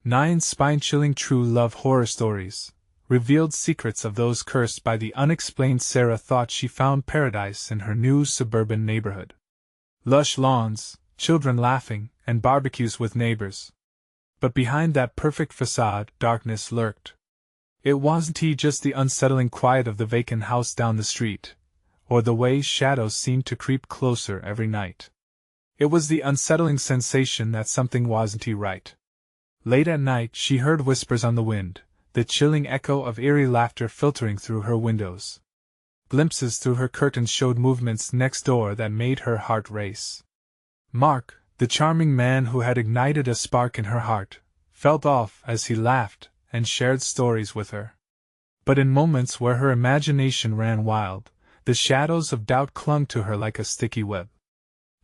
9 spine-chilling true love horror stories, revealed secrets of those cursed by the unexplained. Sarah thought she found paradise in her new suburban neighborhood. Lush lawns, children laughing, and barbecues with neighbors. But behind that perfect facade, darkness lurked. It wasn't just the unsettling quiet of the vacant house down the street, or the way shadows seemed to creep closer every night. It was the unsettling sensation that something wasn't right. Late at night she heard whispers on the wind, the chilling echo of eerie laughter filtering through her windows. Glimpses through her curtains showed movements next door that made her heart race. Mark, the charming man who had ignited a spark in her heart, felt off as he laughed and shared stories with her. But in moments where her imagination ran wild, the shadows of doubt clung to her like a sticky web.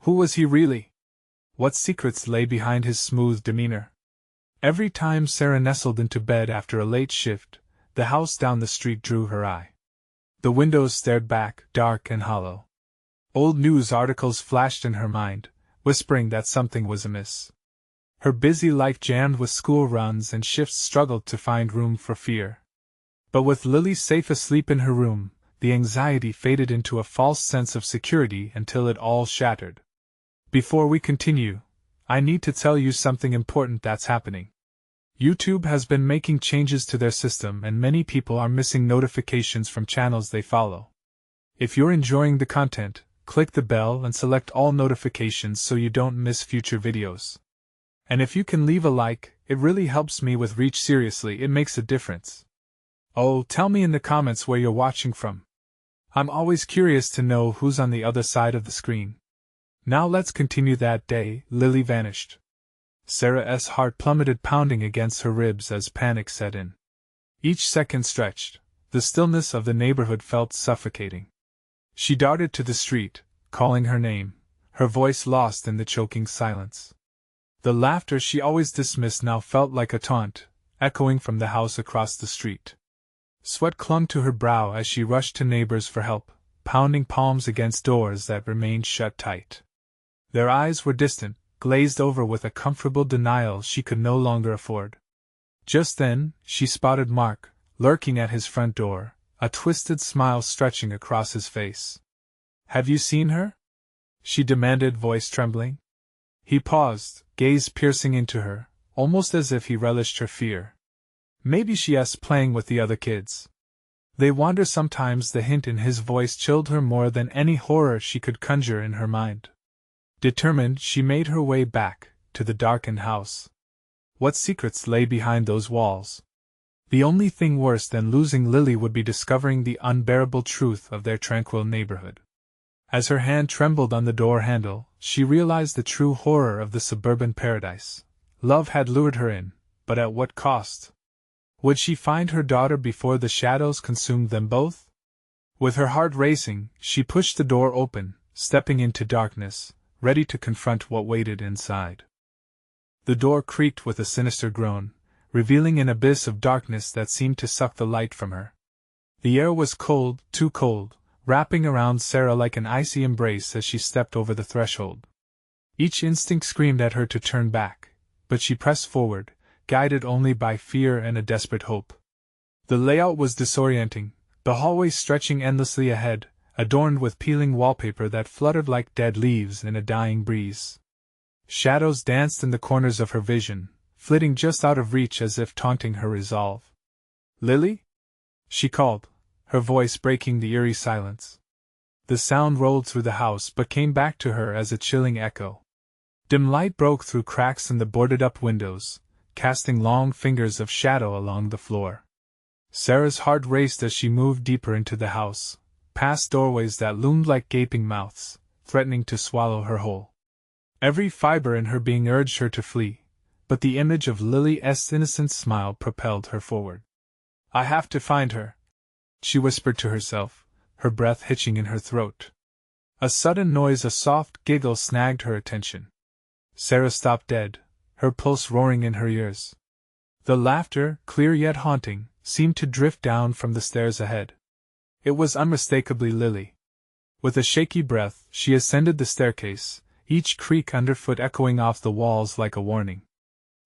Who was he really? What secrets lay behind his smooth demeanor? Every time Sarah nestled into bed after a late shift, the house down the street drew her eye. The windows stared back, dark and hollow. Old news articles flashed in her mind, whispering that something was amiss. Her busy life jammed with school runs and shifts struggled to find room for fear. But with Lily safe asleep in her room, the anxiety faded into a false sense of security until it all shattered. Before we continue, I need to tell you something important that's happening. YouTube has been making changes to their system and many people are missing notifications from channels they follow. If you're enjoying the content, click the bell and select all notifications so you don't miss future videos. And if you can leave a like, it really helps me with reach. Seriously, it makes a difference. Oh, tell me in the comments where you're watching from. I'm always curious to know who's on the other side of the screen. Now let's continue. That day, Lily vanished. Sarah's heart plummeted, pounding against her ribs as panic set in. Each second stretched, the stillness of the neighborhood felt suffocating. She darted to the street, calling her name, her voice lost in the choking silence. The laughter she always dismissed now felt like a taunt, echoing from the house across the street. Sweat clung to her brow as she rushed to neighbors for help, pounding palms against doors that remained shut tight. Their eyes were distant, glazed over with a comfortable denial she could no longer afford. Just then, she spotted Mark, lurking at his front door, a twisted smile stretching across his face. "Have you seen her?" she demanded, voice trembling. He paused, gaze piercing into her, almost as if he relished her fear. "Maybe she's playing with the other kids. They wander sometimes." The hint in his voice chilled her more than any horror she could conjure in her mind. Determined, she made her way back to the darkened house. What secrets lay behind those walls? The only thing worse than losing Lily would be discovering the unbearable truth of their tranquil neighborhood. As her hand trembled on the door handle, she realized the true horror of the suburban paradise. Love had lured her in, but at what cost? Would she find her daughter before the shadows consumed them both? With her heart racing, she pushed the door open, stepping into darkness, ready to confront what waited inside. The door creaked with a sinister groan, revealing an abyss of darkness that seemed to suck the light from her. The air was cold, too cold, wrapping around Sarah like an icy embrace as she stepped over the threshold. Each instinct screamed at her to turn back, but she pressed forward, guided only by fear and a desperate hope. The layout was disorienting, the hallway stretching endlessly ahead, adorned with peeling wallpaper that fluttered like dead leaves in a dying breeze. Shadows danced in the corners of her vision, flitting just out of reach as if taunting her resolve. "Lily?" she called, her voice breaking the eerie silence. The sound rolled through the house but came back to her as a chilling echo. Dim light broke through cracks in the boarded-up windows, casting long fingers of shadow along the floor. Sarah's heart raced as she moved deeper into the house, past doorways that loomed like gaping mouths, threatening to swallow her whole. Every fiber in her being urged her to flee, but the image of Lily's innocent smile propelled her forward. "I have to find her," she whispered to herself, her breath hitching in her throat. A sudden noise, a soft giggle, snagged her attention. Sarah stopped dead, her pulse roaring in her ears. The laughter, clear yet haunting, seemed to drift down from the stairs ahead. It was unmistakably Lily. With a shaky breath, she ascended the staircase, each creak underfoot echoing off the walls like a warning.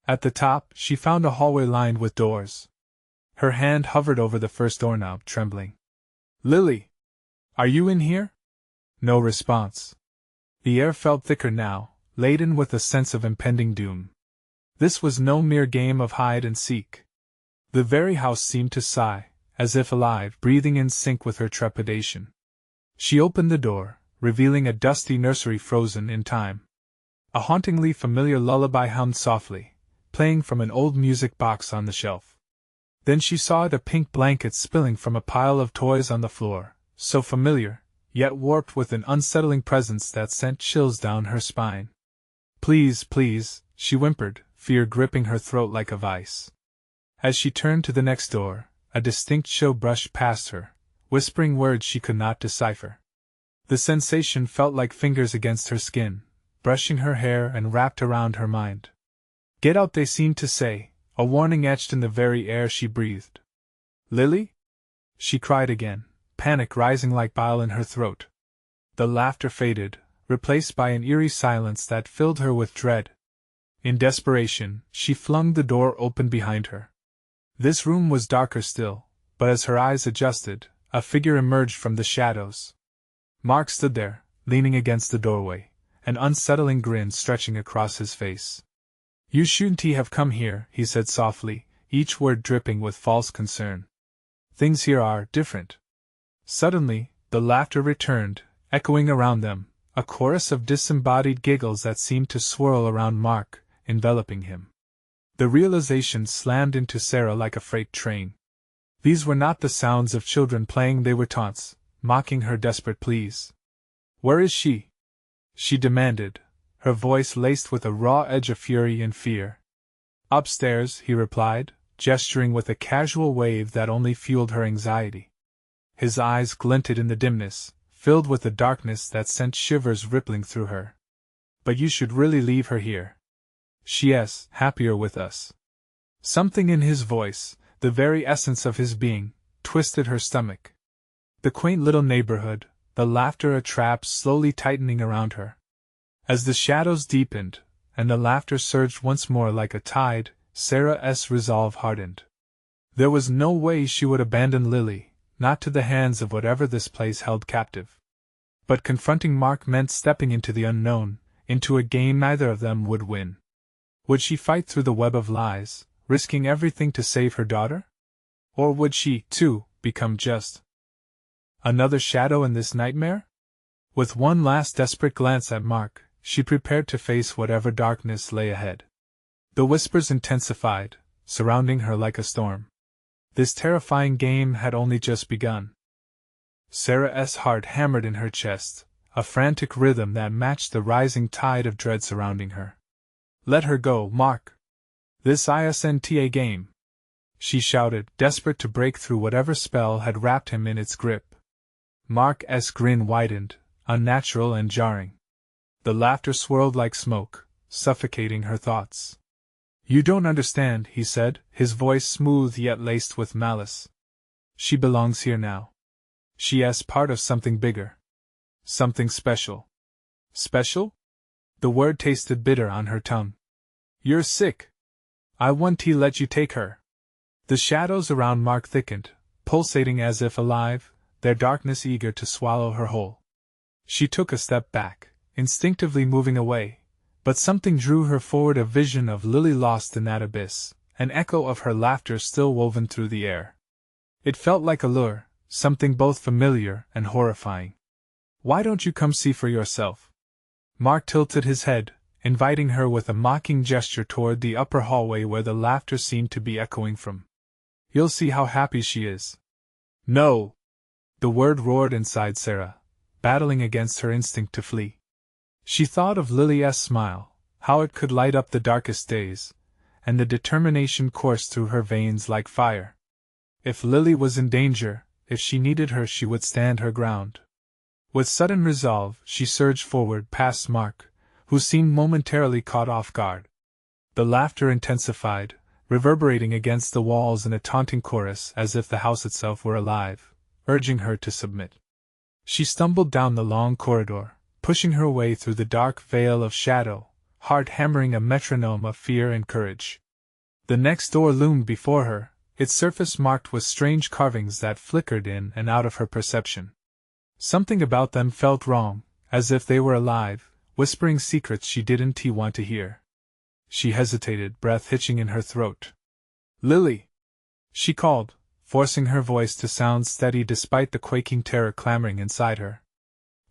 At the top, she found a hallway lined with doors. Her hand hovered over the first doorknob, trembling. "Lily! Are you in here?" No response. The air felt thicker now, laden with a sense of impending doom. This was no mere game of hide and seek. The very house seemed to sigh, as if alive, breathing in sync with her trepidation. She opened the door, revealing a dusty nursery frozen in time. A hauntingly familiar lullaby hummed softly, playing from an old music box on the shelf. Then she saw a pink blanket spilling from a pile of toys on the floor, so familiar, yet warped with an unsettling presence that sent chills down her spine. "Please, please," she whimpered, fear gripping her throat like a vice. As she turned to the next door, a distinct chill brushed past her, whispering words she could not decipher. The sensation felt like fingers against her skin, brushing her hair and wrapped around her mind. "Get out," they seemed to say, a warning etched in the very air she breathed. "Lily?" she cried again, panic rising like bile in her throat. The laughter faded, replaced by an eerie silence that filled her with dread. In desperation, she flung the door open behind her. This room was darker still, but as her eyes adjusted, a figure emerged from the shadows. Mark stood there, leaning against the doorway, an unsettling grin stretching across his face. "You shouldn't have come here," he said softly, each word dripping with false concern. "Things here are different." Suddenly, the laughter returned, echoing around them, a chorus of disembodied giggles that seemed to swirl around Mark, enveloping him. The realization slammed into Sarah like a freight train. These were not the sounds of children playing, they were taunts, mocking her desperate pleas. "Where is she?" she demanded, her voice laced with a raw edge of fury and fear. "Upstairs," he replied, gesturing with a casual wave that only fueled her anxiety. His eyes glinted in the dimness, filled with a darkness that sent shivers rippling through her. "But you should really leave her here. She's happier with us." Something in his voice, the very essence of his being, twisted her stomach. The quaint little neighborhood, the laughter a trap slowly tightening around her. As the shadows deepened, and the laughter surged once more like a tide, Sarah's resolve hardened. There was no way she would abandon Lily, not to the hands of whatever this place held captive. But confronting Mark meant stepping into the unknown, into a game neither of them would win. Would she fight through the web of lies, risking everything to save her daughter? Or would she, too, become just another shadow in this nightmare? With one last desperate glance at Mark, she prepared to face whatever darkness lay ahead. The whispers intensified, surrounding her like a storm. This terrifying game had only just begun. Sarah's heart hammered in her chest, a frantic rhythm that matched the rising tide of dread surrounding her. "Let her go, Mark! This isn't a game!" she shouted, desperate to break through whatever spell had wrapped him in its grip. Mark's grin widened, unnatural and jarring. The laughter swirled like smoke, suffocating her thoughts. "You don't understand," he said, his voice smooth yet laced with malice. "She belongs here now. She's part of something bigger. Something special." "Special?" The word tasted bitter on her tongue. "You're sick. I won't let you take her." The shadows around Mark thickened, pulsating as if alive, their darkness eager to swallow her whole. She took a step back, instinctively moving away, but something drew her forward, a vision of Lily lost in that abyss, an echo of her laughter still woven through the air. It felt like a lure, something both familiar and horrifying. "Why don't you come see for yourself?" Mark tilted his head, inviting her with a mocking gesture toward the upper hallway where the laughter seemed to be echoing from. "You'll see how happy she is." "No!" The word roared inside Sarah, battling against her instinct to flee. She thought of Lily's smile, how it could light up the darkest days, and the determination coursed through her veins like fire. If Lily was in danger, if she needed her, she would stand her ground. With sudden resolve, she surged forward past Mark, who seemed momentarily caught off guard. The laughter intensified, reverberating against the walls in a taunting chorus as if the house itself were alive, urging her to submit. She stumbled down the long corridor, pushing her way through the dark veil of shadow, heart hammering a metronome of fear and courage. The next door loomed before her, its surface marked with strange carvings that flickered in and out of her perception. Something about them felt wrong, as if they were alive, whispering secrets she didn't want to hear. She hesitated, breath hitching in her throat. "Lily!" she called, forcing her voice to sound steady despite the quaking terror clamoring inside her.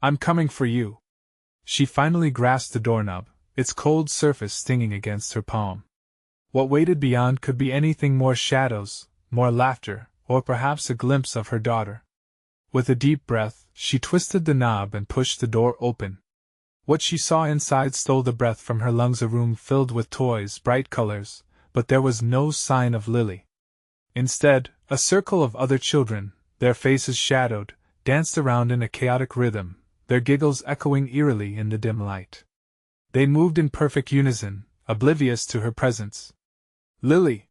"I'm coming for you." She finally grasped the doorknob, its cold surface stinging against her palm. What waited beyond could be anything: more shadows, more laughter, or perhaps a glimpse of her daughter. With a deep breath, she twisted the knob and pushed the door open. What she saw inside stole the breath from her lungs, a room filled with toys, bright colors, but there was no sign of Lily. Instead, a circle of other children, their faces shadowed, danced around in a chaotic rhythm, their giggles echoing eerily in the dim light. They moved in perfect unison, oblivious to her presence. "Lily!"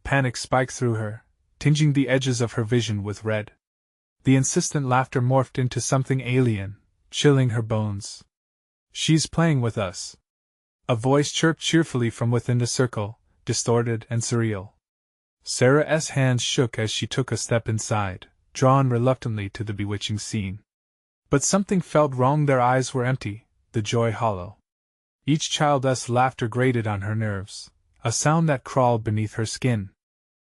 Panic spiked through her, tinging the edges of her vision with red. The insistent laughter morphed into something alien, chilling her bones. "She's playing with us!" A voice chirped cheerfully from within the circle, distorted and surreal. Sarah's hands shook as she took a step inside, drawn reluctantly to the bewitching scene. But something felt wrong. Their eyes were empty, the joy hollow. Each child's laughter grated on her nerves, a sound that crawled beneath her skin.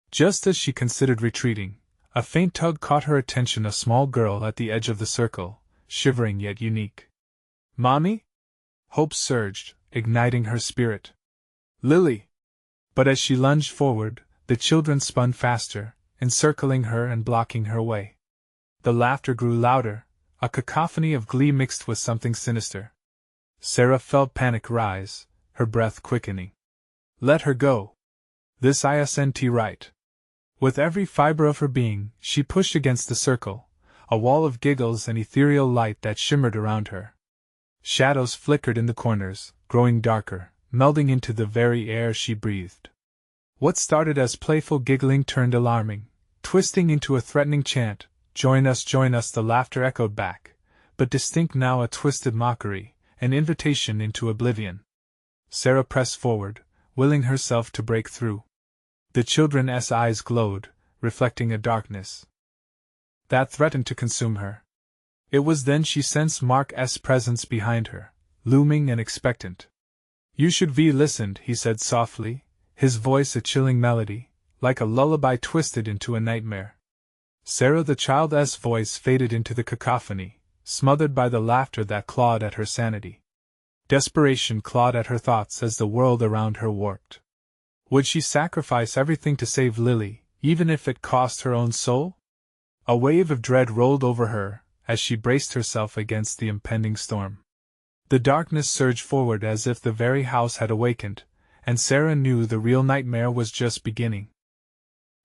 Just as she considered retreating, a faint tug caught her attention, a small girl at the edge of the circle, shivering yet unique. "Mommy?" Hope surged, igniting her spirit. "Lily!" But as she lunged forward, the children spun faster, encircling her and blocking her way. The laughter grew louder, a cacophony of glee mixed with something sinister. Sarah felt panic rise, her breath quickening. Let her go. This isn't right. With every fiber of her being, she pushed against the circle, a wall of giggles and ethereal light that shimmered around her. Shadows flickered in the corners, growing darker, melding into the very air she breathed. What started as playful giggling turned alarming, twisting into a threatening chant. Join us, the laughter echoed back, but distinct now, a twisted mockery, an invitation into oblivion. Sarah pressed forward, willing herself to break through. The children's eyes glowed, reflecting a darkness that threatened to consume her. It was then she sensed Mark's presence behind her, looming and expectant. "You should be listened," he said softly, his voice a chilling melody, like a lullaby twisted into a nightmare. Sarah, the child's voice faded into the cacophony, smothered by the laughter that clawed at her sanity. Desperation clawed at her thoughts as the world around her warped. Would she sacrifice everything to save Lily, even if it cost her own soul? A wave of dread rolled over her as she braced herself against the impending storm. The darkness surged forward as if the very house had awakened, and Sarah knew the real nightmare was just beginning.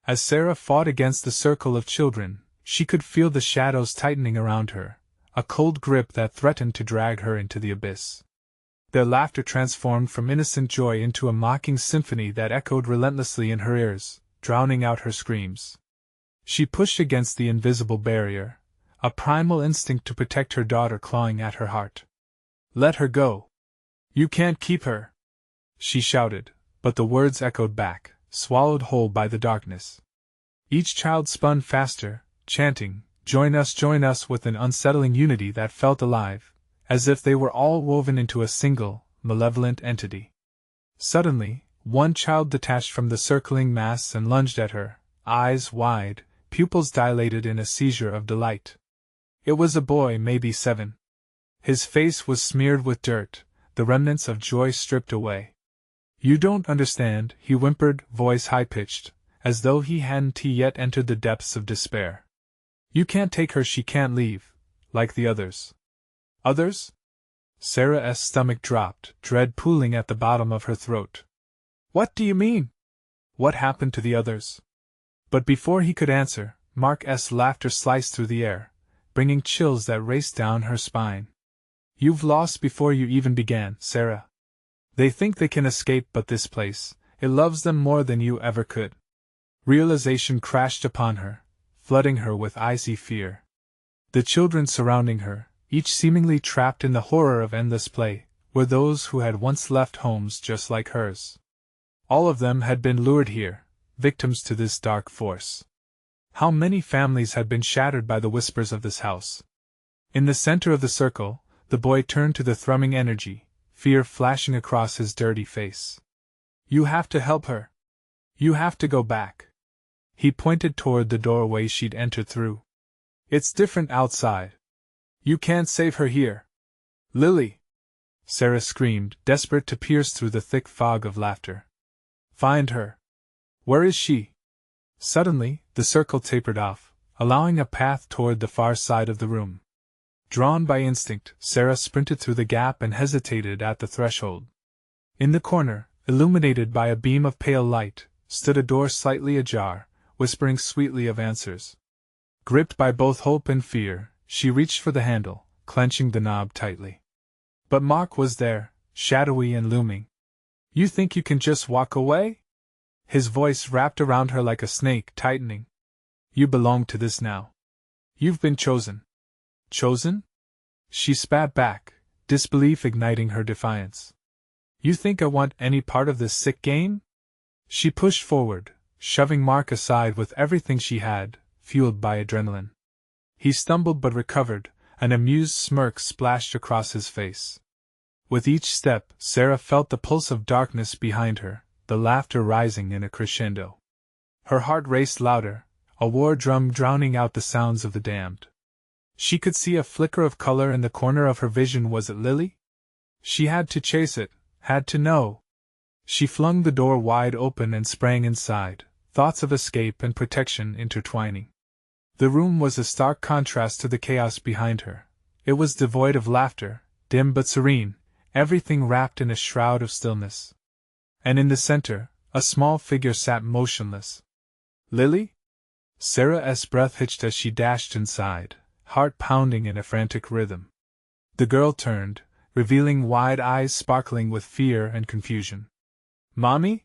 As Sarah fought against the circle of children, she could feel the shadows tightening around her, a cold grip that threatened to drag her into the abyss. Their laughter transformed from innocent joy into a mocking symphony that echoed relentlessly in her ears, drowning out her screams. She pushed against the invisible barrier, a primal instinct to protect her daughter clawing at her heart. "Let her go! You can't keep her!" she shouted, but the words echoed back, swallowed whole by the darkness. Each child spun faster, chanting, join us," with an unsettling unity that felt alive, as if they were all woven into a single, malevolent entity. Suddenly, one child detached from the circling mass and lunged at her, eyes wide, pupils dilated in a seizure of delight. It was a boy, maybe 7. His face was smeared with dirt, the remnants of joy stripped away. "You don't understand," he whimpered, voice high-pitched, as though he hadn't yet entered the depths of despair. "You can't take her, she can't leave, like the others." "Others?" Sarah's stomach dropped, dread pooling at the bottom of her throat. "What do you mean? What happened to the others?" But before he could answer, Mark's laughter sliced through the air, bringing chills that raced down her spine. "You've lost before you even began, Sarah. They think they can escape, but this place, it loves them more than you ever could." Realization crashed upon her, flooding her with icy fear. The children surrounding her, each seemingly trapped in the horror of endless play, were those who had once left homes just like hers. All of them had been lured here, victims to this dark force. How many families had been shattered by the whispers of this house? In the center of the circle, the boy turned to the thrumming energy, fear flashing across his dirty face. You have to help her. You have to go back. He pointed toward the doorway she'd entered through. It's different outside. You can't save her here. Lily! Sarah screamed, desperate to pierce through the thick fog of laughter. Find her. Where is she? Suddenly, the circle tapered off, allowing a path toward the far side of the room. Drawn by instinct, Sarah sprinted through the gap and hesitated at the threshold. In the corner, illuminated by a beam of pale light, stood a door slightly ajar, whispering sweetly of answers. Gripped by both hope and fear, she reached for the handle, clenching the knob tightly. But Mark was there, shadowy and looming. You think you can just walk away? His voice wrapped around her like a snake, tightening. You belong to this now. You've been chosen. Chosen? She spat back, disbelief igniting her defiance. You think I want any part of this sick game? She pushed forward, shoving Mark aside with everything she had, fueled by adrenaline. He stumbled but recovered, an amused smirk splashed across his face. With each step, Sarah felt the pulse of darkness behind her, the laughter rising in a crescendo. Her heart raced louder, a war drum drowning out the sounds of the damned. She could see a flicker of color in the corner of her vision. Was it Lily? She had to chase it, had to know. She flung the door wide open and sprang inside, thoughts of escape and protection intertwining. The room was a stark contrast to the chaos behind her. It was devoid of laughter, dim but serene, everything wrapped in a shroud of stillness. And in the center, a small figure sat motionless. Lily? Sarah's breath hitched as she dashed inside, heart pounding in a frantic rhythm. The girl turned, revealing wide eyes sparkling with fear and confusion. Mommy?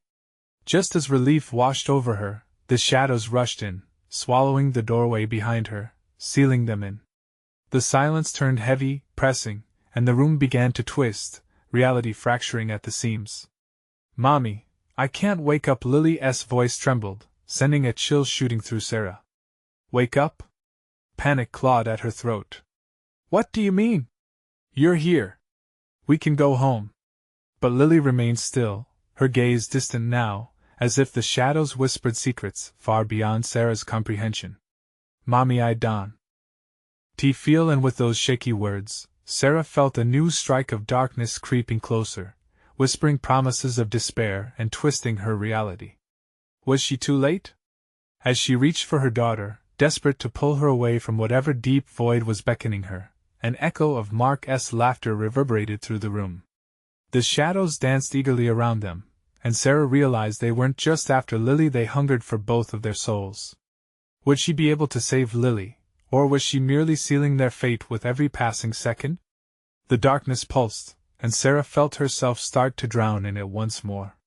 Just as relief washed over her, the shadows rushed in, swallowing the doorway behind her, sealing them in. The silence turned heavy, pressing, and the room began to twist, reality fracturing at the seams. Mommy, I can't wake up. Lily's voice trembled, sending a chill shooting through Sarah. Wake up? Panic clawed at her throat. What do you mean? You're here. We can go home. But Lily remained still, her gaze distant now, as if the shadows whispered secrets far beyond Sarah's comprehension. Mommy, I don't feel. And with those shaky words, Sarah felt a new strike of darkness creeping closer, whispering promises of despair and twisting her reality. Was she too late? As she reached for her daughter, desperate to pull her away from whatever deep void was beckoning her, an echo of Mark's laughter reverberated through the room. The shadows danced eagerly around them, and Sarah realized they weren't just after Lily, they hungered for both of their souls. Would she be able to save Lily, or was she merely sealing their fate with every passing second? The darkness pulsed, and Sarah felt herself start to drown in it once more.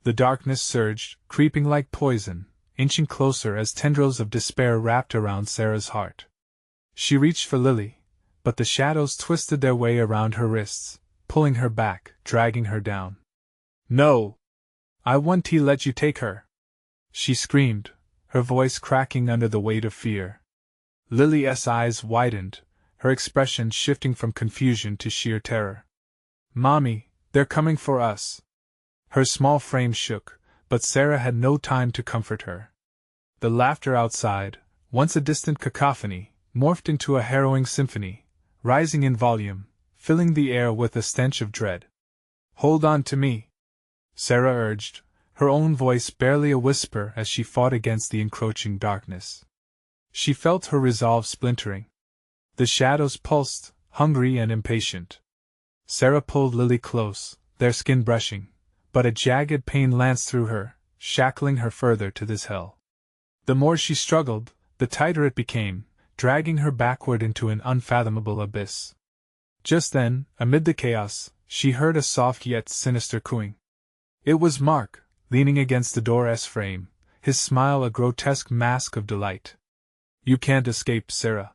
The darkness surged, creeping like poison, inching closer as tendrils of despair wrapped around Sarah's heart. She reached for Lily, but the shadows twisted their way around her wrists, pulling her back, dragging her down. No! I won't let you take her! She screamed, her voice cracking under the weight of fear. Lily's eyes widened, her expression shifting from confusion to sheer terror. Mommy, they're coming for us! Her small frame shook, but Sarah had no time to comfort her. The laughter outside, once a distant cacophony, morphed into a harrowing symphony, rising in volume, filling the air with a stench of dread. Hold on to me, Sarah urged, her own voice barely a whisper as she fought against the encroaching darkness. She felt her resolve splintering. The shadows pulsed, hungry and impatient. Sarah pulled Lily close, their skin brushing, but a jagged pain lanced through her, shackling her further to this hell. The more she struggled, the tighter it became, dragging her backward into an unfathomable abyss. Just then, amid the chaos, she heard a soft yet sinister cooing. It was Mark, leaning against the door's frame, his smile a grotesque mask of delight. You can't escape, Sarah.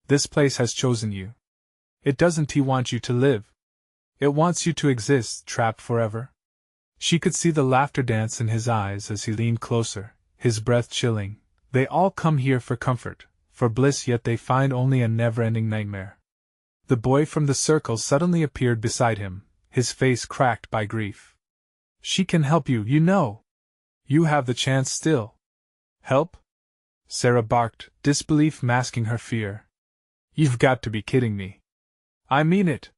This place has chosen you. It doesn't want you to live. It wants you to exist, trapped forever. She could see the laughter dance in his eyes as he leaned closer, his breath chilling. They all come here for comfort, for bliss, yet they find only a never-ending nightmare. The boy from the circle suddenly appeared beside him, his face cracked by grief. She can help you, you know. You have the chance still. Help? Sarah barked, disbelief masking her fear. You've got to be kidding me. I mean it.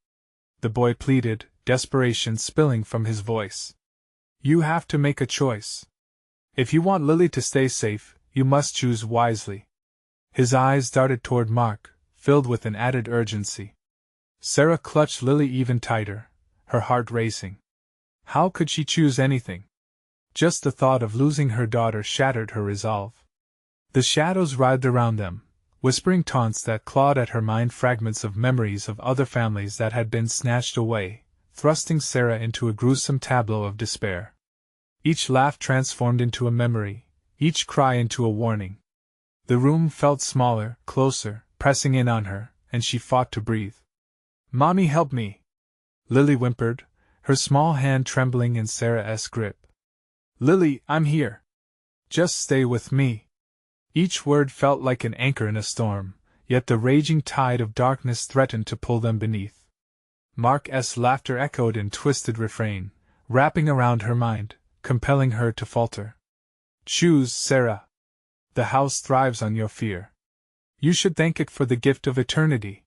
The boy pleaded, desperation spilling from his voice. You have to make a choice. If you want Lily to stay safe, you must choose wisely. His eyes darted toward Mark, filled with an added urgency. Sarah clutched Lily even tighter, her heart racing. How could she choose anything? Just the thought of losing her daughter shattered her resolve. The shadows writhed around them, whispering taunts that clawed at her mind, fragments of memories of other families that had been snatched away, thrusting Sarah into a gruesome tableau of despair. Each laugh transformed into a memory, each cry into a warning. The room felt smaller, closer, pressing in on her, and she fought to breathe. Mommy, help me! Lily whimpered, her small hand trembling in Sarah's grip. Lily, I'm here. Just stay with me. Each word felt like an anchor in a storm, yet the raging tide of darkness threatened to pull them beneath. Mark's laughter echoed in twisted refrain, wrapping around her mind, compelling her to falter. Choose, Sarah. The house thrives on your fear. You should thank it for the gift of eternity.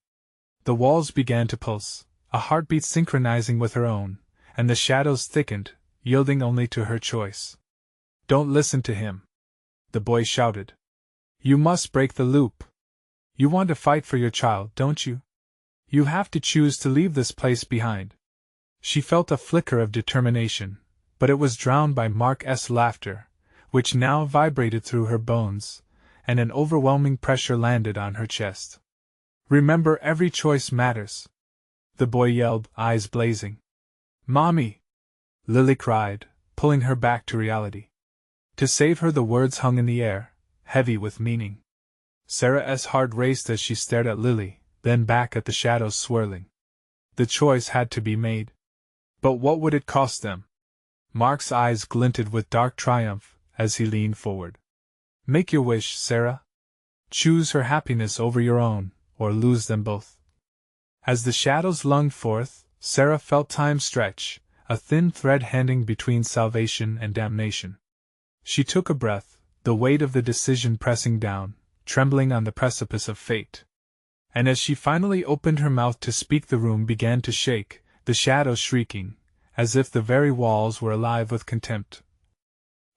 The walls began to pulse, a heartbeat synchronizing with her own, and the shadows thickened, yielding only to her choice. Don't listen to him. The boy shouted. You must break the loop. You want to fight for your child, don't you? You have to choose to leave this place behind. She felt a flicker of determination, but it was drowned by Mark's laughter, which now vibrated through her bones, and an overwhelming pressure landed on her chest. Remember, every choice matters. The boy yelled, eyes blazing. Mommy! Lily cried, pulling her back to reality. To save her, the words hung in the air, heavy with meaning. Sarah's heart raced as she stared at Lily, then back at the shadows swirling. The choice had to be made. But what would it cost them? Mark's eyes glinted with dark triumph as he leaned forward. Make your wish, Sarah. Choose her happiness over your own, or lose them both. As the shadows lunged forth, Sarah felt time stretch, a thin thread hanging between salvation and damnation. She took a breath, the weight of the decision pressing down, trembling on the precipice of fate. And as she finally opened her mouth to speak, the room began to shake, the shadows shrieking, as if the very walls were alive with contempt.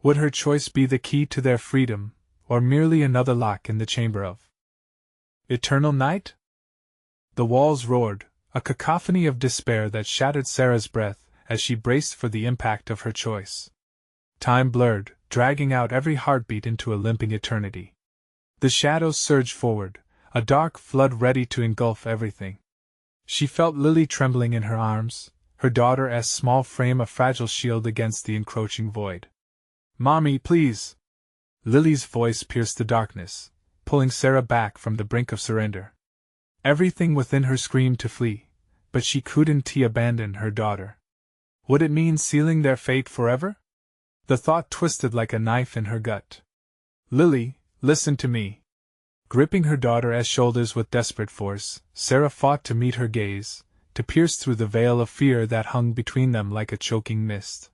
Would her choice be the key to their freedom, or merely another lock in the chamber of eternal night? The walls roared, a cacophony of despair that shattered Sarah's breath as she braced for the impact of her choice. Time blurred, dragging out every heartbeat into a limping eternity. The shadows surged forward, a dark flood ready to engulf everything. She felt Lily trembling in her arms, her daughter's small frame a fragile shield against the encroaching void. Mommy, please! Lily's voice pierced the darkness, pulling Sarah back from the brink of surrender. Everything within her screamed to flee, but she couldn't abandon her daughter. Would it mean sealing their fate forever? The thought twisted like a knife in her gut. Lily, listen to me. Gripping her daughter's shoulders with desperate force, Sarah fought to meet her gaze, to pierce through the veil of fear that hung between them like a choking mist.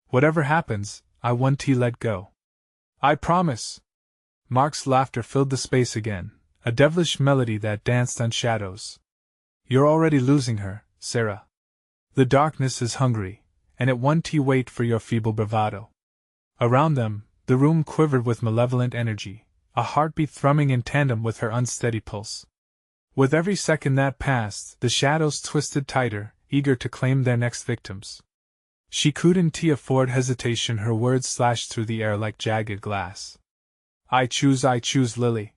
Whatever happens, I won't let go. I promise. Mark's laughter filled the space again, a devilish melody that danced on shadows. You're already losing her, Sarah. The darkness is hungry, and it won't wait for your feeble bravado. Around them, the room quivered with malevolent energy, a heartbeat thrumming in tandem with her unsteady pulse. With every second that passed, the shadows twisted tighter, eager to claim their next victims. She couldn't afford hesitation, her words slashed through the air like jagged glass. I choose, Lily.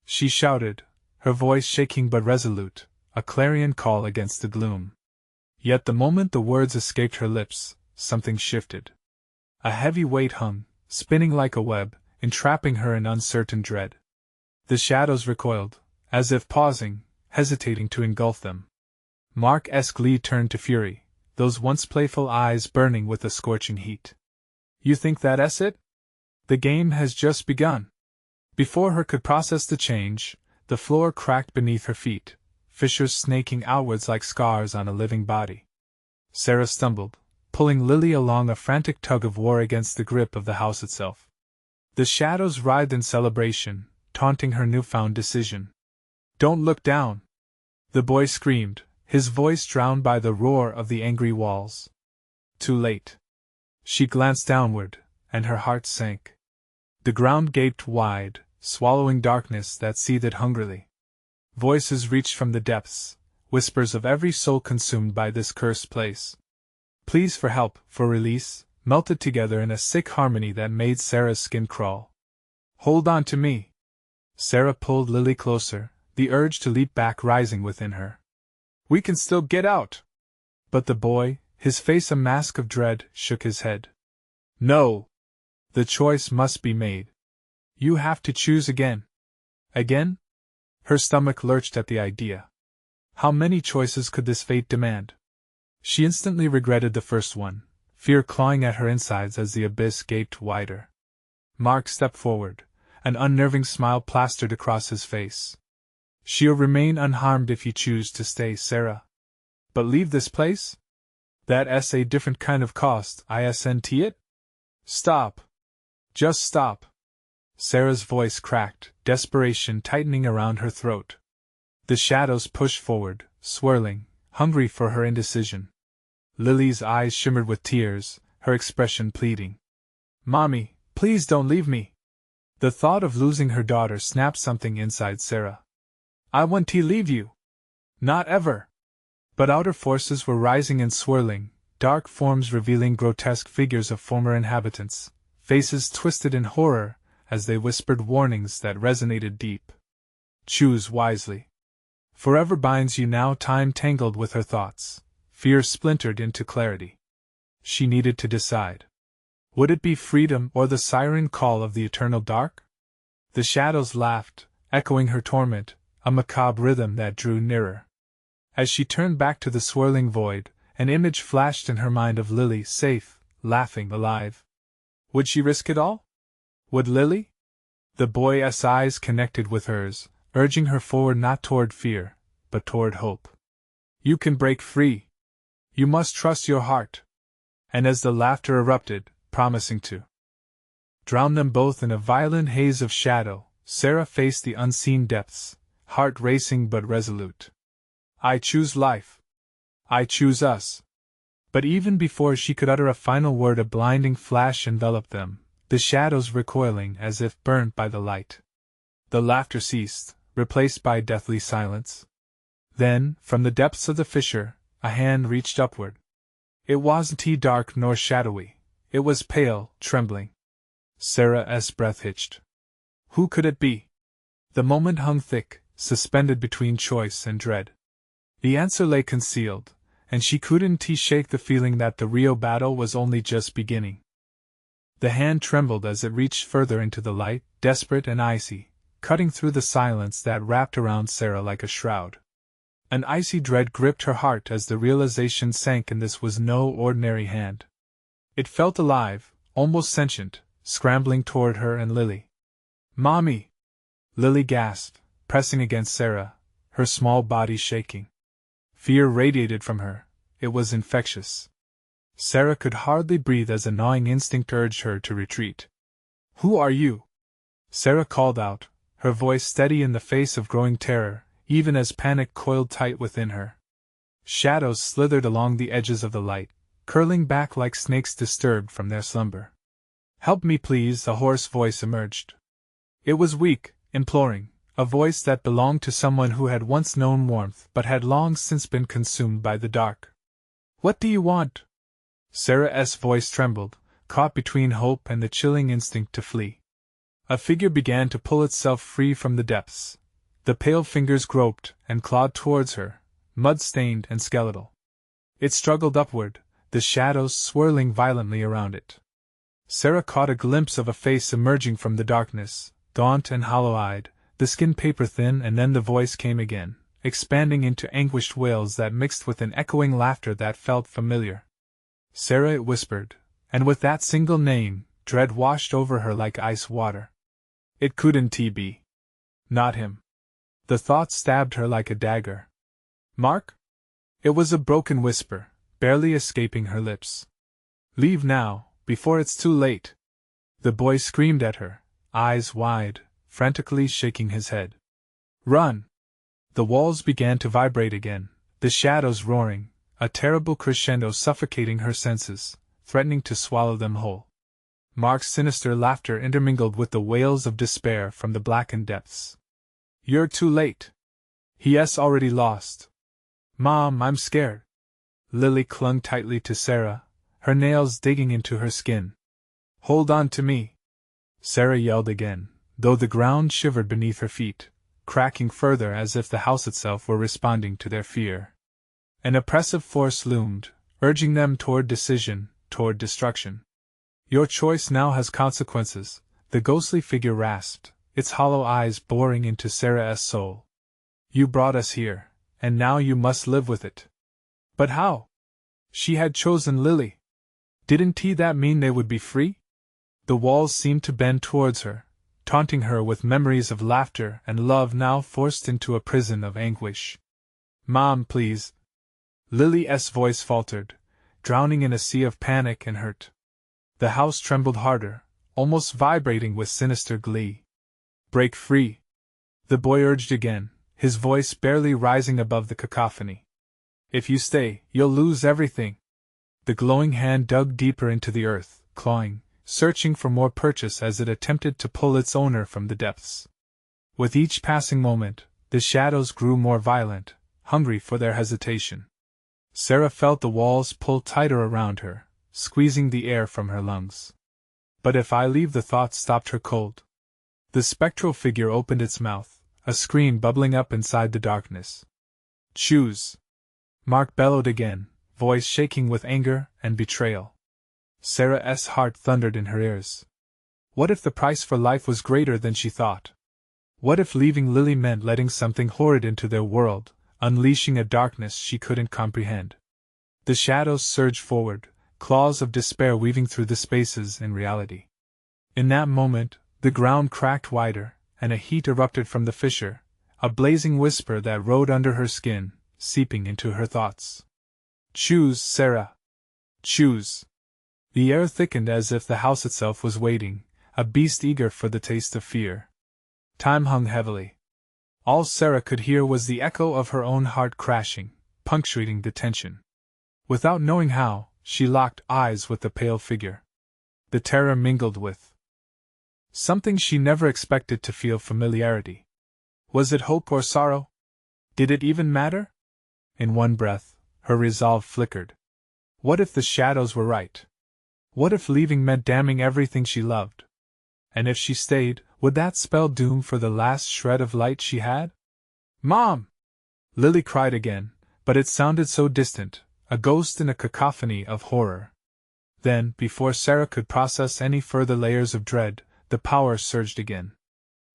She shouted, her voice shaking but resolute, a clarion call against the gloom. Yet the moment the words escaped her lips, something shifted. A heavy weight hung, spinning like a web, entrapping her in uncertain dread. The shadows recoiled, as if pausing, hesitating to engulf them. Mark's glee turned to fury, those once playful eyes burning with a scorching heat. You think that's it? The game has just begun. Before her could process the change, the floor cracked beneath her feet, fissures snaking outwards like scars on a living body. Sarah stumbled, pulling Lily along, a frantic tug of war against the grip of the house itself. The shadows writhed in celebration, taunting her newfound decision. Don't look down! The boy screamed, his voice drowned by the roar of the angry walls. Too late. She glanced downward, and her heart sank. The ground gaped wide, swallowing darkness that seethed hungrily. Voices reached from the depths, whispers of every soul consumed by this cursed place. Pleas for help, for release, melted together in a sick harmony that made Sarah's skin crawl. Hold on to me! Sarah pulled Lily closer, the urge to leap back rising within her. We can still get out! But the boy, his face a mask of dread, shook his head. No! The choice must be made. You have to choose again. Again? Her stomach lurched at the idea. How many choices could this fate demand? She instantly regretted the first one, fear clawing at her insides as the abyss gaped wider. Mark stepped forward, an unnerving smile plastered across his face. She'll remain unharmed if you choose to stay, Sarah. But leave this place? That's a different kind of cost, isn't it? Stop. Just stop. Sarah's voice cracked, desperation tightening around her throat. The shadows pushed forward, swirling, hungry for her indecision. Lily's eyes shimmered with tears, her expression pleading. Mommy, please don't leave me. The thought of losing her daughter snapped something inside Sarah. I won't leave you. Not ever. But outer forces were rising and swirling, dark forms revealing grotesque figures of former inhabitants, faces twisted in horror as they whispered warnings that resonated deep. Choose wisely. Forever binds you now. Time tangled with her thoughts, fear splintered into clarity. She needed to decide. Would it be freedom or the siren call of the eternal dark? The shadows laughed, echoing her torment, a macabre rhythm that drew nearer. As she turned back to the swirling void, an image flashed in her mind of Lily, safe, laughing, alive. Would she risk it all? Would Lily? The boy's eyes connected with hers, urging her forward not toward fear, but toward hope. You can break free. You must trust your heart. And as the laughter erupted, promising to drown them both in a violent haze of shadow, Sarah faced the unseen depths, heart racing but resolute. I choose life. I choose us. But even before she could utter a final word, a blinding flash enveloped them, the shadows recoiling as if burnt by the light. The laughter ceased, replaced by deathly silence. Then, from the depths of the fissure, a hand reached upward. It wasn't dark nor shadowy. It was pale, trembling. Sarah's breath hitched. Who could it be? The moment hung thick, suspended between choice and dread. The answer lay concealed, and she couldn't shake the feeling that the real battle was only just beginning. The hand trembled as it reached further into the light, desperate and icy, cutting through the silence that wrapped around Sarah like a shroud. An icy dread gripped her heart as the realization sank, and this was no ordinary hand. It felt alive, almost sentient, scrambling toward her and Lily. Mommy! Lily gasped, pressing against Sarah, her small body shaking. Fear radiated from her. It was infectious. Sarah could hardly breathe as a gnawing instinct urged her to retreat. Who are you? Sarah called out, her voice steady in the face of growing terror, even as panic coiled tight within her. Shadows slithered along the edges of the light, curling back like snakes disturbed from their slumber. Help me, please, a hoarse voice emerged. It was weak, imploring, a voice that belonged to someone who had once known warmth but had long since been consumed by the dark. What do you want? Sarah's voice trembled, caught between hope and the chilling instinct to flee. A figure began to pull itself free from the depths. The pale fingers groped and clawed towards her, mud-stained and skeletal. It struggled upward, the shadows swirling violently around it. Sarah caught a glimpse of a face emerging from the darkness, gaunt and hollow-eyed, the skin paper-thin, and then the voice came again, expanding into anguished wails that mixed with an echoing laughter that felt familiar. Sarah, it whispered, and with that single name, dread washed over her like ice water. It couldn't be. Not him. The thought stabbed her like a dagger. Mark? It was a broken whisper, barely escaping her lips. Leave now, before it's too late. The boy screamed at her, eyes wide, frantically shaking his head. Run! The walls began to vibrate again, the shadows roaring, a terrible crescendo suffocating her senses, threatening to swallow them whole. Mark's sinister laughter intermingled with the wails of despair from the blackened depths. You're too late. He's already lost. Mom, I'm scared. Lily clung tightly to Sarah, her nails digging into her skin. Hold on to me. Sarah yelled again, though the ground shivered beneath her feet, cracking further as if the house itself were responding to their fear. An oppressive force loomed, urging them toward decision, toward destruction. Your choice now has consequences, the ghostly figure rasped, its hollow eyes boring into Sarah's soul. You brought us here, and now you must live with it. But how? She had chosen Lily. Didn't that mean they would be free? The walls seemed to bend towards her, taunting her with memories of laughter and love now forced into a prison of anguish. Mom, please. Lily's voice faltered, drowning in a sea of panic and hurt. The house trembled harder, almost vibrating with sinister glee. Break free. The boy urged again, his voice barely rising above the cacophony. If you stay, you'll lose everything. The glowing hand dug deeper into the earth, clawing, searching for more purchase as it attempted to pull its owner from the depths. With each passing moment, the shadows grew more violent, hungry for their hesitation. Sarah felt the walls pull tighter around her, squeezing the air from her lungs. But if I leave, the thought stopped her cold. The spectral figure opened its mouth, a scream bubbling up inside the darkness. Choose! Mark bellowed again, voice shaking with anger and betrayal. Sarah's heart thundered in her ears. What if the price for life was greater than she thought? What if leaving Lily meant letting something horrid into their world, unleashing a darkness she couldn't comprehend? The shadows surged forward, claws of despair weaving through the spaces in reality. In that moment, the ground cracked wider, and a heat erupted from the fissure, a blazing whisper that rode under her skin, seeping into her thoughts. Choose, Sarah. Choose. The air thickened as if the house itself was waiting, a beast eager for the taste of fear. Time hung heavily. All Sarah could hear was the echo of her own heart crashing, punctuating the tension. Without knowing how, she locked eyes with the pale figure. The terror mingled with something she never expected to feel: familiarity. Was it hope or sorrow? Did it even matter? In one breath, her resolve flickered. What if the shadows were right? What if leaving meant damning everything she loved? And if she stayed, would that spell doom for the last shred of light she had? Mom! Lily cried again, but it sounded so distant, a ghost in a cacophony of horror. Then, before Sarah could process any further layers of dread, the power surged again.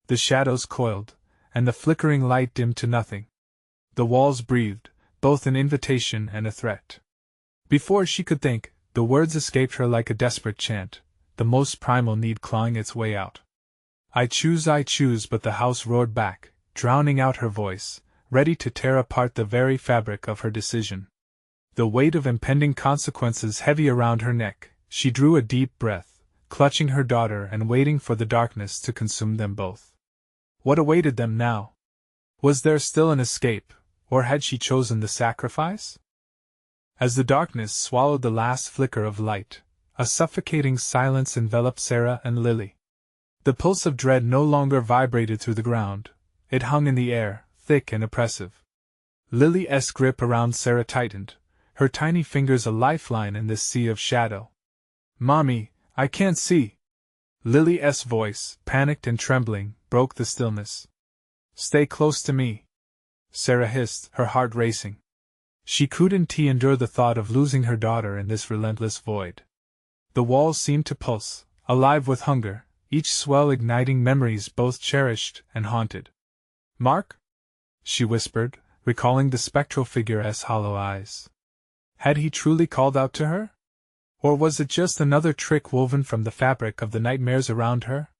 The shadows coiled, and the flickering light dimmed to nothing. The walls breathed, both an invitation and a threat. Before she could think, the words escaped her like a desperate chant, the most primal need clawing its way out. I choose, but the house roared back, drowning out her voice, ready to tear apart the very fabric of her decision. The weight of impending consequences heavy around her neck, she drew a deep breath, clutching her daughter and waiting for the darkness to consume them both. What awaited them now? Was there still an escape, or had she chosen the sacrifice? As the darkness swallowed the last flicker of light, a suffocating silence enveloped Sarah and Lily. The pulse of dread no longer vibrated through the ground, it hung in the air, thick and oppressive. Lily's grip around Sarah tightened, her tiny fingers a lifeline in this sea of shadow. Mommy, I can't see. Lily's voice, panicked and trembling, broke the stillness. Stay close to me, Sarah hissed, her heart racing. She couldn't endure the thought of losing her daughter in this relentless void. The walls seemed to pulse, alive with hunger, each swell igniting memories both cherished and haunted. Mark? She whispered, recalling the spectral figure's hollow eyes. Had he truly called out to her? Or was it just another trick woven from the fabric of the nightmares around her?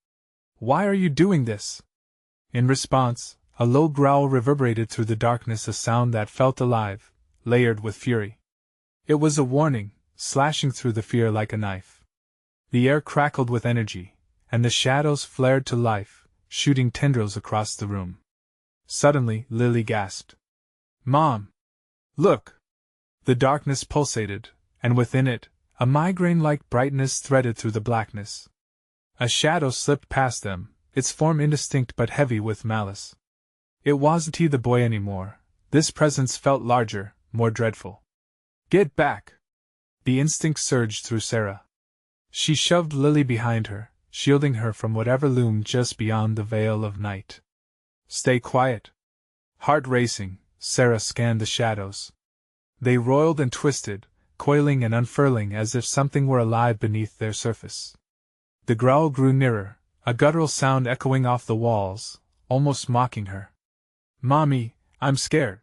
Why are you doing this? In response, a low growl reverberated through the darkness, a sound that felt alive, layered with fury. It was a warning, slashing through the fear like a knife. The air crackled with energy, and the shadows flared to life, shooting tendrils across the room. Suddenly, Lily gasped. "Mom! Look!" The darkness pulsated, and within it, a migraine-like brightness threaded through the blackness. A shadow slipped past them, its form indistinct but heavy with malice. It wasn't he the boy anymore. This presence felt larger, more dreadful. "Get back!" The instinct surged through Sarah. She shoved Lily behind her, shielding her from whatever loomed just beyond the veil of night. "Stay quiet." Heart racing, Sarah scanned the shadows. They roiled and twisted, coiling and unfurling as if something were alive beneath their surface. The growl grew nearer, a guttural sound echoing off the walls, almost mocking her. "Mommy, I'm scared,"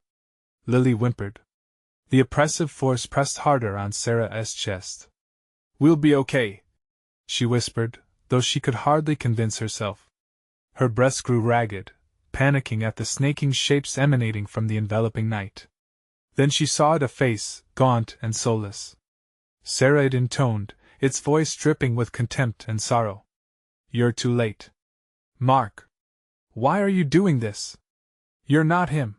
Lily whimpered. The oppressive force pressed harder on Sarah's chest. "We'll be okay," she whispered, though she could hardly convince herself. Her breasts grew ragged, panicking at the snaking shapes emanating from the enveloping night. Then she saw it, a face, gaunt and soulless. Sarah, it intoned, its voice dripping with contempt and sorrow. "You're too late. Mark! Why are you doing this? You're not him."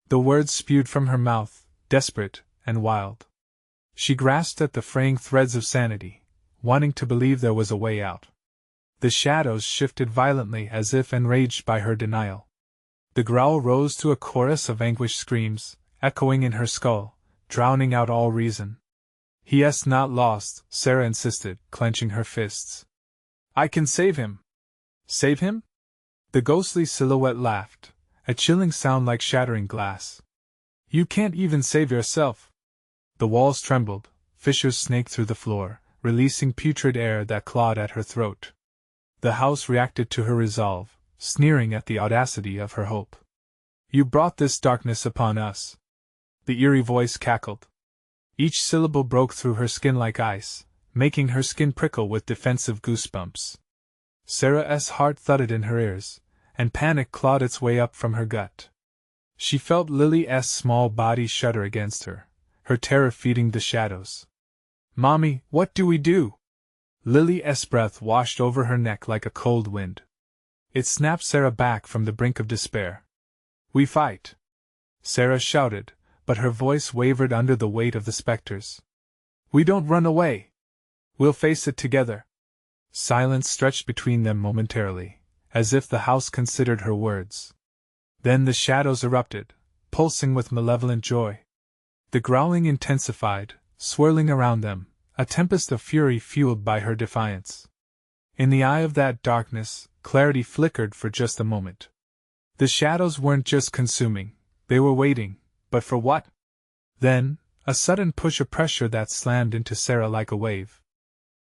The words spewed from her mouth, desperate and wild. She grasped at the fraying threads of sanity, wanting to believe there was a way out. The shadows shifted violently as if enraged by her denial. The growl rose to a chorus of anguished screams, echoing in her skull, drowning out all reason. "He's not lost," Sarah insisted, clenching her fists. "I can save him." "Save him?" The ghostly silhouette laughed, a chilling sound like shattering glass. "You can't even save yourself." The walls trembled, fissures snaked through the floor, releasing putrid air that clawed at her throat. The house reacted to her resolve, sneering at the audacity of her hope. "You brought this darkness upon us," the eerie voice cackled. Each syllable broke through her skin like ice, making her skin prickle with defensive goosebumps. Sarah's heart thudded in her ears, and panic clawed its way up from her gut. She felt Lily's small body shudder against her, her terror feeding the shadows. "Mommy, what do we do?" Lily's breath washed over her neck like a cold wind. It snapped Sarah back from the brink of despair. "We fight!" Sarah shouted, but her voice wavered under the weight of the specters. "We don't run away! We'll face it together!" Silence stretched between them momentarily, as if the house considered her words. Then the shadows erupted, pulsing with malevolent joy. The growling intensified, swirling around them, a tempest of fury fueled by her defiance. In the eye of that darkness, clarity flickered for just a moment. The shadows weren't just consuming, they were waiting, but for what? Then, a sudden push of pressure that slammed into Sarah like a wave.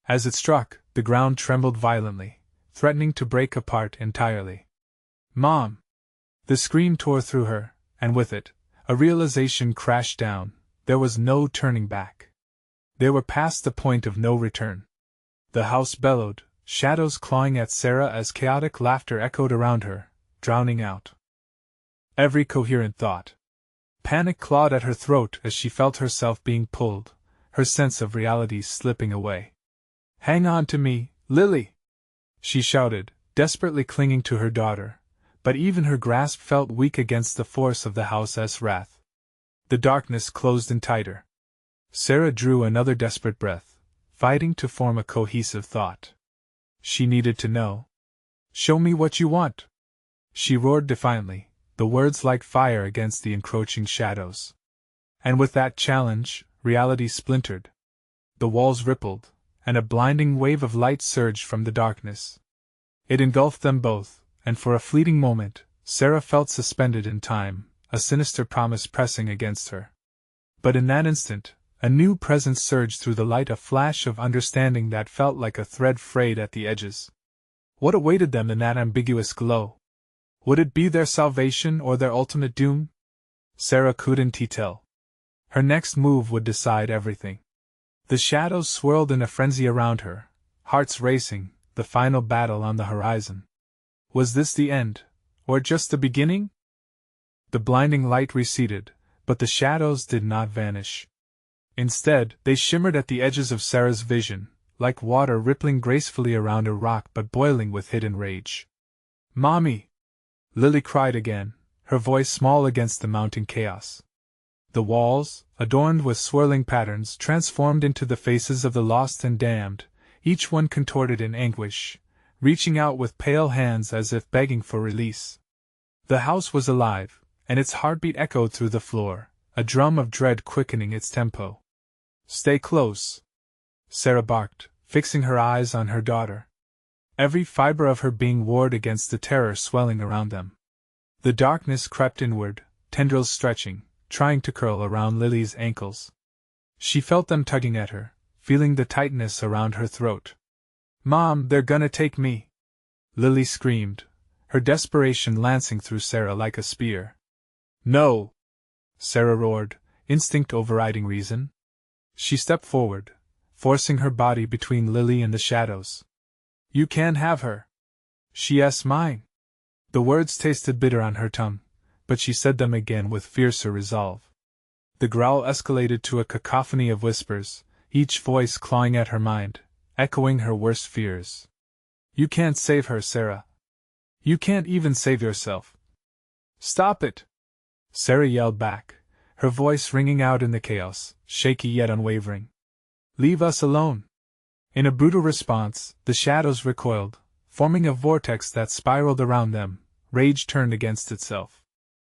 As it struck, the ground trembled violently, threatening to break apart entirely. "Mom!" The scream tore through her, and with it, a realization crashed down: there was no turning back. They were past the point of no return. The house bellowed, shadows clawing at Sarah as chaotic laughter echoed around her, drowning out every coherent thought. Panic clawed at her throat as she felt herself being pulled, her sense of reality slipping away. "Hang on to me, Lily!" she shouted, desperately clinging to her daughter, but even her grasp felt weak against the force of the house's wrath. The darkness closed in tighter. Sarah drew another desperate breath, fighting to form a cohesive thought. She needed to know. "Show me what you want!" she roared defiantly, the words like fire against the encroaching shadows. And with that challenge, reality splintered. The walls rippled, and a blinding wave of light surged from the darkness. It engulfed them both, and for a fleeting moment, Sarah felt suspended in time, a sinister promise pressing against her. But in that instant, a new presence surged through the light, a flash of understanding that felt like a thread frayed at the edges. What awaited them in that ambiguous glow? Would it be their salvation or their ultimate doom? Sarah couldn't tell. Her next move would decide everything. The shadows swirled in a frenzy around her, hearts racing, the final battle on the horizon. Was this the end, or just the beginning? The blinding light receded, but the shadows did not vanish. Instead, they shimmered at the edges of Sarah's vision, like water rippling gracefully around a rock but boiling with hidden rage. "Mommy!" Lily cried again, her voice small against the mounting chaos. The walls, adorned with swirling patterns, transformed into the faces of the lost and damned, each one contorted in anguish, reaching out with pale hands as if begging for release. The house was alive, and its heartbeat echoed through the floor, a drum of dread quickening its tempo. "Stay close," Sarah barked, fixing her eyes on her daughter. Every fiber of her being warred against the terror swelling around them. The darkness crept inward, tendrils stretching, trying to curl around Lily's ankles. She felt them tugging at her, feeling the tightness around her throat. "Mom, they're gonna take me!" Lily screamed, her desperation lancing through Sarah like a spear. "No!" Sarah roared, instinct overriding reason. She stepped forward, forcing her body between Lily and the shadows. "You can't have her. She's mine." The words tasted bitter on her tongue, but she said them again with fiercer resolve. The growl escalated to a cacophony of whispers, each voice clawing at her mind, echoing her worst fears. "You can't save her, Sarah. You can't even save yourself." "Stop it!" Sarah yelled back, her voice ringing out in the chaos, shaky yet unwavering. "Leave us alone!" In a brutal response, the shadows recoiled, forming a vortex that spiraled around them. Rage turned against itself.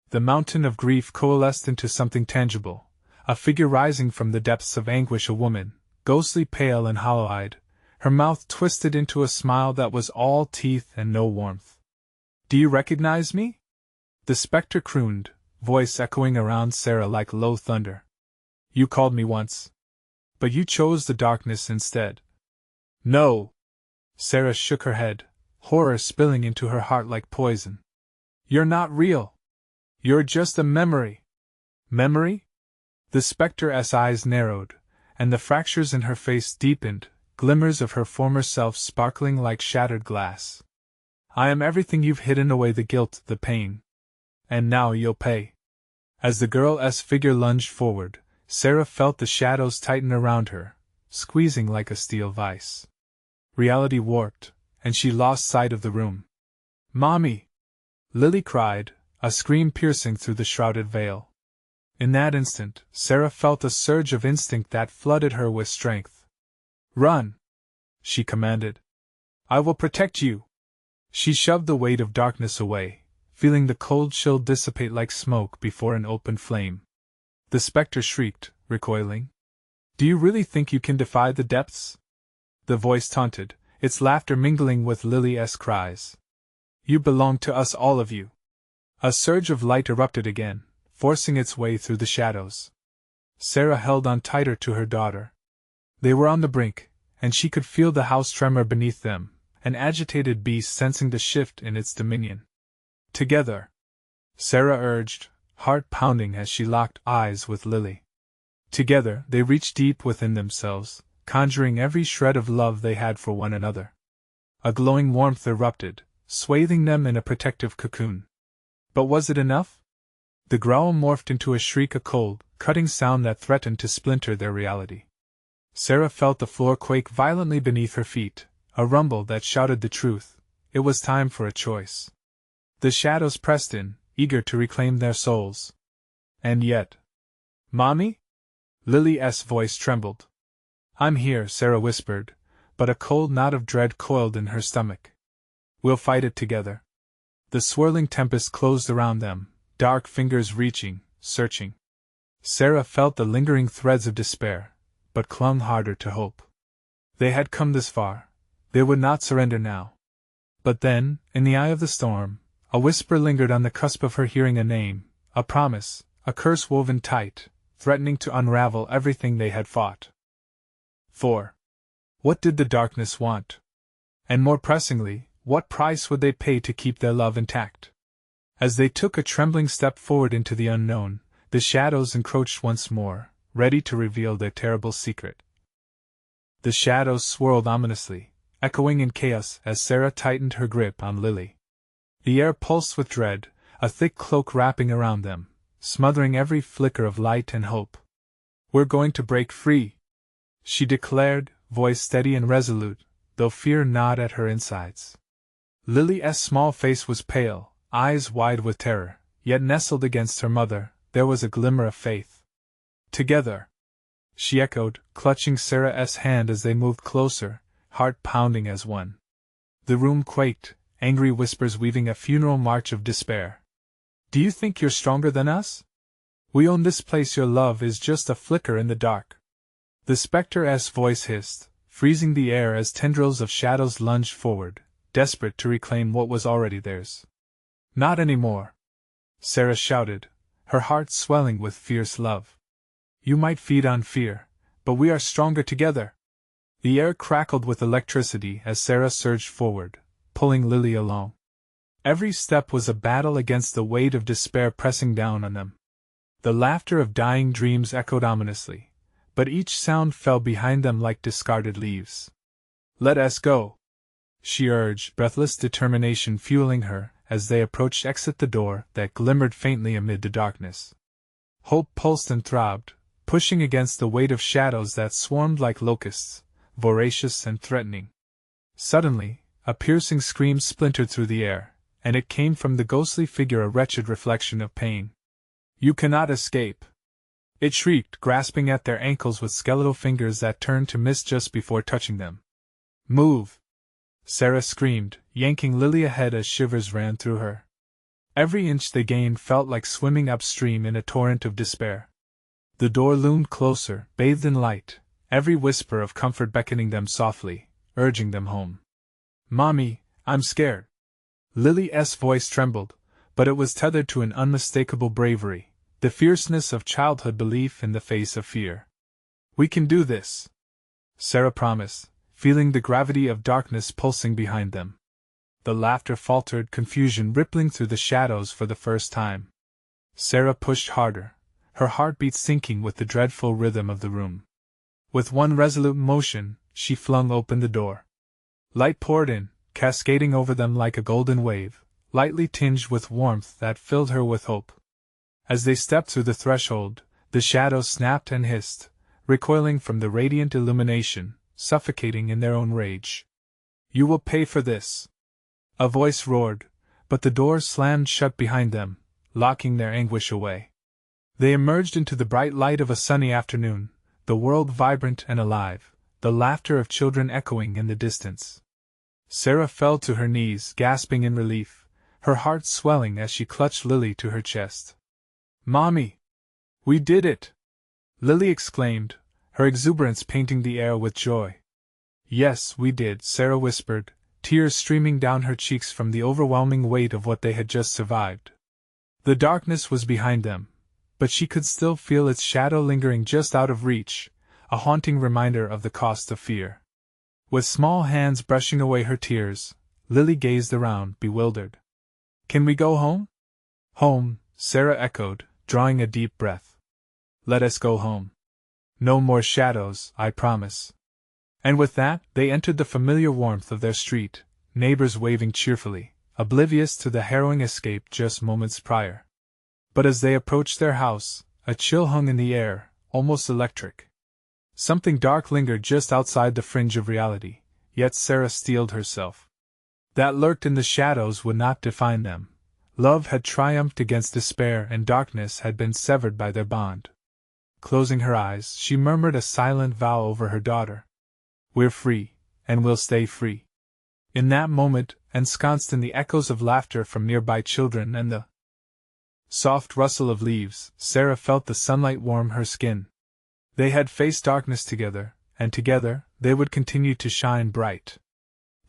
The mountain of grief coalesced into something tangible, a figure rising from the depths of anguish, a woman, ghostly pale and hollow-eyed, her mouth twisted into a smile that was all teeth and no warmth. "Do you recognize me?" The specter crooned, voice echoing around Sarah like low thunder. "You called me once. But you chose the darkness instead." "No!" Sarah shook her head, horror spilling into her heart like poison. "You're not real. You're just a memory." "Memory?" The spectre's eyes narrowed, and the fractures in her face deepened, glimmers of her former self sparkling like shattered glass. "I am everything you've hidden away, the guilt, the pain. And now you'll pay." As the girl's figure lunged forward, Sarah felt the shadows tighten around her, squeezing like a steel vice. Reality warped, and she lost sight of the room. "Mommy!" Lily cried, a scream piercing through the shrouded veil. In that instant, Sarah felt a surge of instinct that flooded her with strength. "Run!" she commanded. "I will protect you!" She shoved the weight of darkness away, feeling the cold chill dissipate like smoke before an open flame. The spectre shrieked, recoiling. "Do you really think you can defy the depths?" The voice taunted, its laughter mingling with Lily's cries. "You belong to us, all of you." A surge of light erupted again, forcing its way through the shadows. Sarah held on tighter to her daughter. They were on the brink, and she could feel the house tremor beneath them, an agitated beast sensing the shift in its dominion. "Together," Sarah urged, heart pounding as she locked eyes with Lily. Together they reached deep within themselves, conjuring every shred of love they had for one another. A glowing warmth erupted, swathing them in a protective cocoon. But was it enough? The growl morphed into a shriek, a cold, cutting sound that threatened to splinter their reality. Sarah felt the floor quake violently beneath her feet, a rumble that shouted the truth. It was time for a choice. The shadows pressed in, eager to reclaim their souls. And yet... "Mommy?" Lily's voice trembled. "I'm here," Sarah whispered, but a cold knot of dread coiled in her stomach. "We'll fight it together." The swirling tempest closed around them, dark fingers reaching, searching. Sarah felt the lingering threads of despair, but clung harder to hope. They had come this far. They would not surrender now. But then, in the eye of the storm, a whisper lingered on the cusp of her hearing, a name, a promise, a curse woven tight, threatening to unravel everything they had fought for. What did the darkness want? And more pressingly, what price would they pay to keep their love intact? As they took a trembling step forward into the unknown, The shadows encroached once more, ready to reveal their terrible secret. The shadows swirled ominously, echoing in chaos as Sarah tightened her grip on Lily. The air pulsed with dread, a thick cloak wrapping around them, smothering every flicker of light and hope. "We're going to break free," she declared, voice steady and resolute, though fear gnawed at her insides. Lily's small face was pale, eyes wide with terror, yet nestled against her mother, there was a glimmer of faith. "Together," she echoed, clutching Sarah's hand as they moved closer, heart pounding as one. The room quaked, angry whispers weaving a funeral march of despair. "Do you think you're stronger than us? We own this place, your love is just a flicker in the dark." The spectre's voice hissed, freezing the air as tendrils of shadows lunged forward, desperate to reclaim what was already theirs. "Not anymore," Sarah shouted, her heart swelling with fierce love. "You might feed on fear, but we are stronger together." The air crackled with electricity as Sarah surged forward, pulling Lily along. Every step was a battle against the weight of despair pressing down on them. The laughter of dying dreams echoed ominously, but each sound fell behind them like discarded leaves. "Let us go," she urged, breathless determination fueling her, as they approached exit the door that glimmered faintly amid the darkness. Hope pulsed and throbbed, pushing against the weight of shadows that swarmed like locusts, voracious and threatening. Suddenly, a piercing scream splintered through the air, and it came from the ghostly figure, a wretched reflection of pain. "You cannot escape!" it shrieked, grasping at their ankles with skeletal fingers that turned to mist just before touching them. "Move!" Sarah screamed, yanking Lily ahead as shivers ran through her. Every inch they gained felt like swimming upstream in a torrent of despair. The door loomed closer, bathed in light, every whisper of comfort beckoning them softly, urging them home. "Mommy, I'm scared." Lily's voice trembled, but it was tethered to an unmistakable bravery, the fierceness of childhood belief in the face of fear. "We can do this," Sarah promised, feeling the gravity of darkness pulsing behind them. The laughter faltered, confusion rippling through the shadows for the first time. Sarah pushed harder, her heartbeat syncing with the dreadful rhythm of the room. With one resolute motion, she flung open the door. Light poured in, cascading over them like a golden wave, lightly tinged with warmth that filled her with hope. As they stepped through the threshold, the shadows snapped and hissed, recoiling from the radiant illumination, suffocating in their own rage. "You will pay for this!" a voice roared, but the door slammed shut behind them, locking their anguish away. They emerged into the bright light of a sunny afternoon, the world vibrant and alive, the laughter of children echoing in the distance. Sarah fell to her knees, gasping in relief, her heart swelling as she clutched Lily to her chest. "Mommy! We did it!" Lily exclaimed, her exuberance painting the air with joy. "Yes, we did," Sarah whispered, tears streaming down her cheeks from the overwhelming weight of what they had just survived. The darkness was behind them, but she could still feel its shadow lingering just out of reach, a haunting reminder of the cost of fear. With small hands brushing away her tears, Lily gazed around, bewildered. "Can we go home?" "Home," Sarah echoed, drawing a deep breath. "Let us go home. No more shadows, I promise." And with that, they entered the familiar warmth of their street, neighbors waving cheerfully, oblivious to the harrowing escape just moments prior. But as they approached their house, a chill hung in the air, almost electric. Something dark lingered just outside the fringe of reality, yet Sarah steeled herself. That lurked in the shadows would not define them. Love had triumphed against despair, and darkness had been severed by their bond. Closing her eyes, she murmured a silent vow over her daughter. "We're free, and we'll stay free." In that moment, ensconced in the echoes of laughter from nearby children and the soft rustle of leaves, Sarah felt the sunlight warm her skin. They had faced darkness together, and together they would continue to shine bright.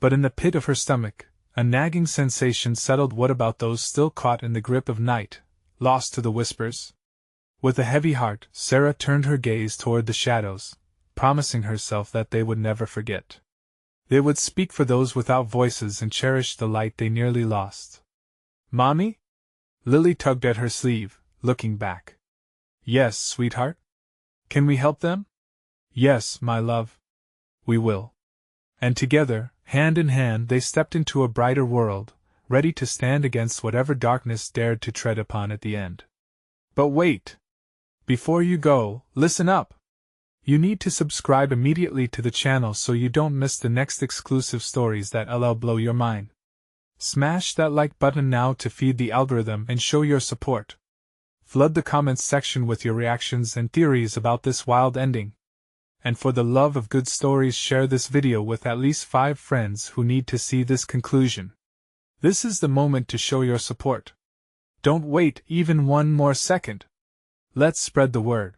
But in the pit of her stomach, a nagging sensation settled. What about those still caught in the grip of night, lost to the whispers? With a heavy heart, Sarah turned her gaze toward the shadows, promising herself that they would never forget. They would speak for those without voices and cherish the light they nearly lost. "Mommy?" Lily tugged at her sleeve, looking back. Yes, sweetheart? Can we help them? Yes, my love. We will. And together, hand in hand, they stepped into a brighter world, ready to stand against whatever darkness dared to tread upon at the end. But wait! Before you go, listen up! You need to subscribe immediately to the channel so you don't miss the next exclusive stories that'll blow your mind. Smash that like button now to feed the algorithm and show your support. Flood the comments section with your reactions and theories about this wild ending. And for the love of good stories, share this video with at least 5 friends who need to see this conclusion. This is the moment to show your support. Don't wait even one more second. Let's spread the word.